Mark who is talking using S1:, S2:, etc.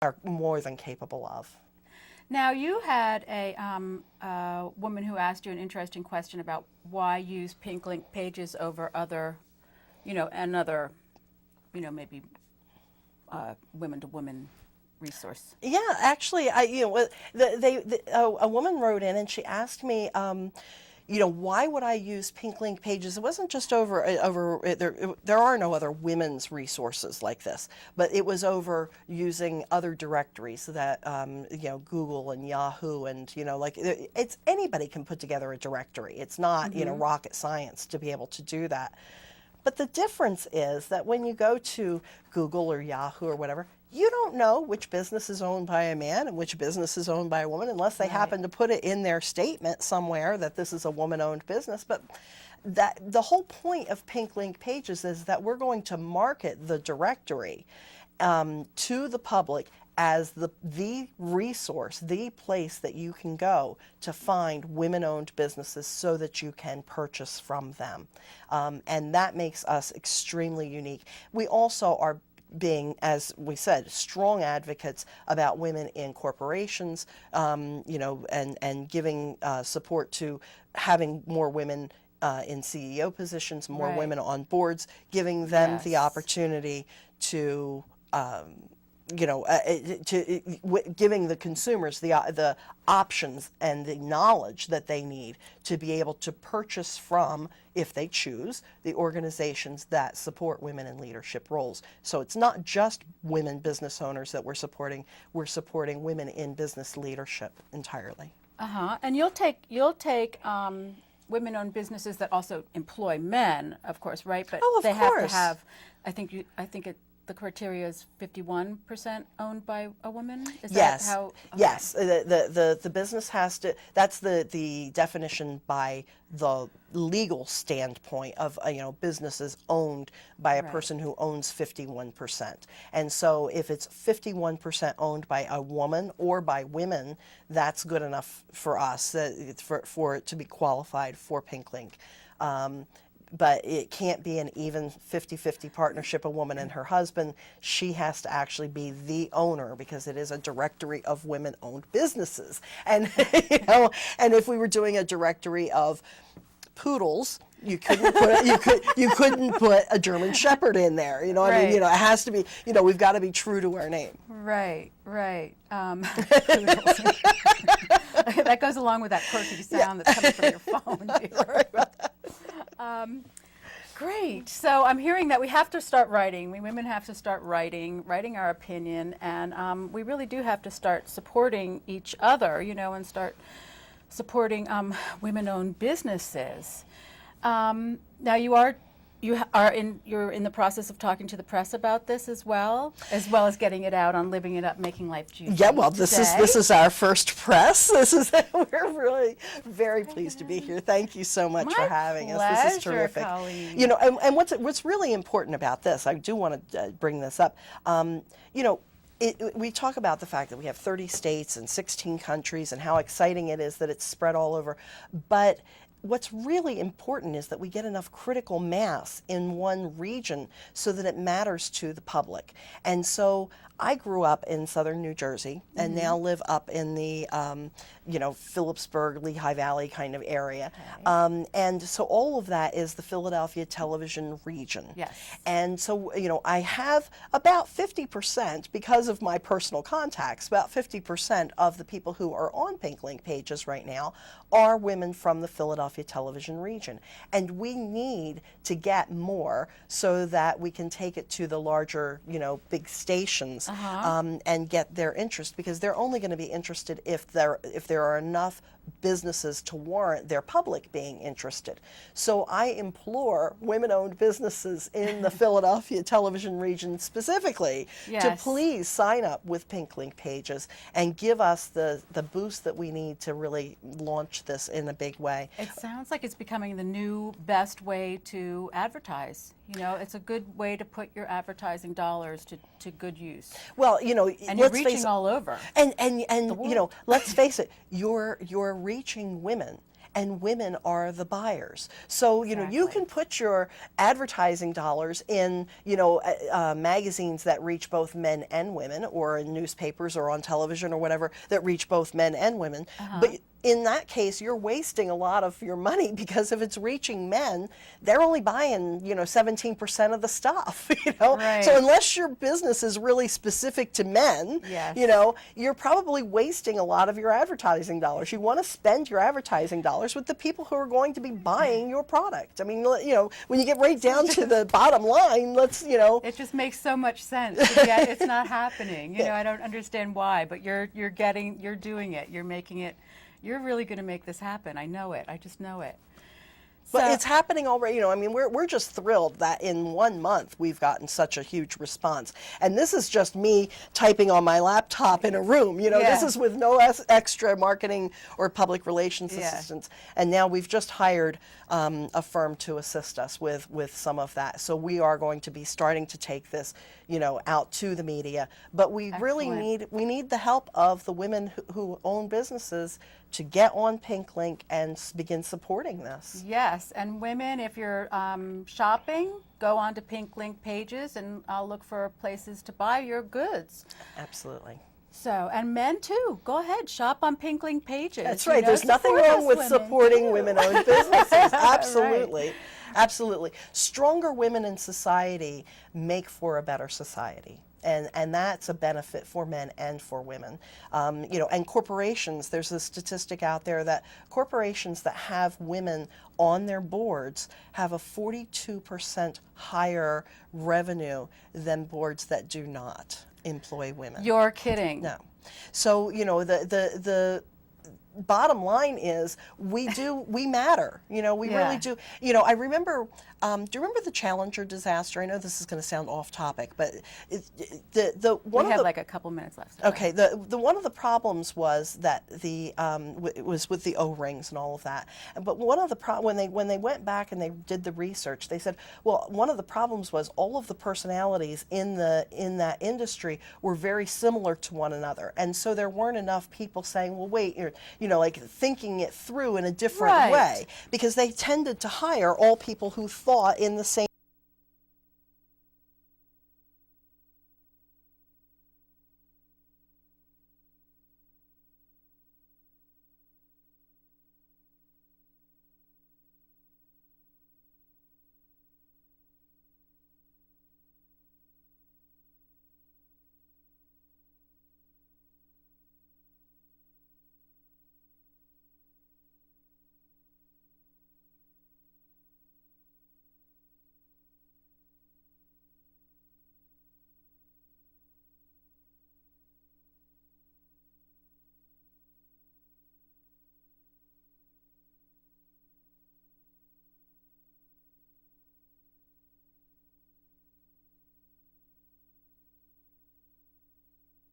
S1: are more than capable of.
S2: Now, you had a woman who asked you an interesting question about why use pink link pages over other, another, maybe women-to-women resource.
S1: Yeah, actually, a woman wrote in and she asked me, why would I use pink link pages? It wasn't just there are no other women's resources like this, but it was over using other directories that, Google and Yahoo and, it's anybody can put together a directory. It's not, rocket science to be able to do that. But the difference is that when you go to Google or Yahoo or whatever, you don't know which business is owned by a man and which business is owned by a woman unless they happen to put it in their statement somewhere that this is a woman-owned business. But the whole point of pink link pages is that we're going to market the directory to the public as the resource, the place that you can go to find women-owned businesses so that you can purchase from them. And that makes us extremely unique. We also are being, as we said, strong advocates about women in corporations, and giving support to having more women in CEO positions, more women on boards, giving them the opportunity to giving the consumers the options and the knowledge that they need to be able to purchase from, if they choose, the organizations that support women in leadership roles. So it's not just women business owners that we're supporting women in business leadership entirely.
S2: And you'll take women-owned businesses that also employ men, of course, right? But they have to have, the criteria is 51% owned by a woman? Is
S1: yes.
S2: That how? Okay.
S1: Yes. The business has to, that's the definition by the legal standpoint of, businesses owned by a person who owns 51%. And so if it's 51% owned by a woman or by women, that's good enough for us, for it to be qualified for Pink Link. But it can't be an even 50-50 partnership, a woman and her husband. She has to actually be the owner because it is a directory of women-owned businesses. And, and if we were doing a directory of poodles, you couldn't put a German Shepherd in there. I mean, it has to be, we've got to be true to our name.
S2: Right. That goes along with that quirky sound that's coming from your phone.
S1: Sorry about that.
S2: Great. So I'm hearing that we have to start writing. We women have to start writing our opinion, and we really do have to start supporting each other, and start supporting women-owned businesses. Now you're in the process of talking to the press about this as well as getting it out on Living It Up, Making Life Juicy.
S1: Yeah, well, this is our first press. We're really very pleased to be here. Thank you so much for having us. This is terrific.
S2: Colleen.
S1: And what's really important about this, I do want to bring this up. We talk about the fact that we have 30 states and 16 countries and how exciting it is that it's spread all over, but what's really important is that we get enough critical mass in one region so that it matters to the public. And so I grew up in southern New Jersey and now live up in the, Phillipsburg, Lehigh Valley kind of area. Okay. And so all of that is the Philadelphia television region.
S2: Yes.
S1: And so, I have about 50%, because of my personal contacts, about 50% of the people who are on Pink Link pages right now are women from the Philadelphia television region. And we need to get more so that we can take it to the larger, big stations. And get their interest, because they're only going to be interested if there are enough businesses to warrant their public being interested. So I implore women-owned businesses in the Philadelphia television region specifically to please sign up with Pink Link pages and give us the boost that we need to really launch this in a big way.
S2: It sounds like it's becoming the new best way to advertise. It's a good way to put your advertising dollars to good use.
S1: Well,
S2: and you're reaching all over.
S1: And let's face it, you're reaching women, and women are the buyers. So, you know, you can put your advertising dollars in, you know, magazines that reach both men and women, or in newspapers or on television or whatever that reach both men and women. But in that case, you're wasting a lot of your money, because if it's reaching men, they're only buying, you know, 17% of the stuff, you know?
S2: Right.
S1: So unless your business is really specific to men,
S2: Yes.
S1: you know, you're probably wasting a lot of your advertising dollars. You want to spend your advertising dollars with the people who are going to be buying your product. I mean, you know, when you get right down to the bottom line, let's, you know.
S2: It just makes so much sense. Yet it's not happening. You know, I don't understand why, but you're doing it. You're making it. You're really going to make this happen. I know it. I just know it.
S1: But it's happening already. You know, I mean, we're just thrilled that in 1 month we've gotten such a huge response. And this is just me typing on my laptop in a room. You know, this is with no extra marketing or public relations assistance. And now we've just hired a firm to assist us with some of that. So we are going to be starting to take this, you know, out to the media. But we really need the help of the women who own businesses to get on Pink Link and begin supporting this.
S2: Yes, and women, if you're shopping, go on to Pink Link pages and look for places to buy your goods.
S1: Absolutely.
S2: So, and men too, go ahead, shop on Pink Link pages.
S1: That's right. There's nothing wrong with supporting women-owned businesses. Absolutely.
S2: Right.
S1: Absolutely. Stronger women in society make for a better society. And that's a benefit for men and for women. You know, and corporations, there's a statistic out there that corporations that have women on their boards have a 42% higher revenue than boards that do not employ women.
S2: You're kidding.
S1: No. So, you know, the bottom line is we matter. You know, we really do. You know, I remember, do you remember the Challenger disaster? I know this is going to sound off topic, but
S2: We have like a couple minutes left.
S1: Okay, the one of the problems was that it was with the O-rings and all of that. But one of the when they went back and they did the research, they said, well, one of the problems was all of the personalities in that industry were very similar to one another, and so there weren't enough people saying, well, wait, you know, like thinking it through in a different way, because they tended to hire all people who thought in the same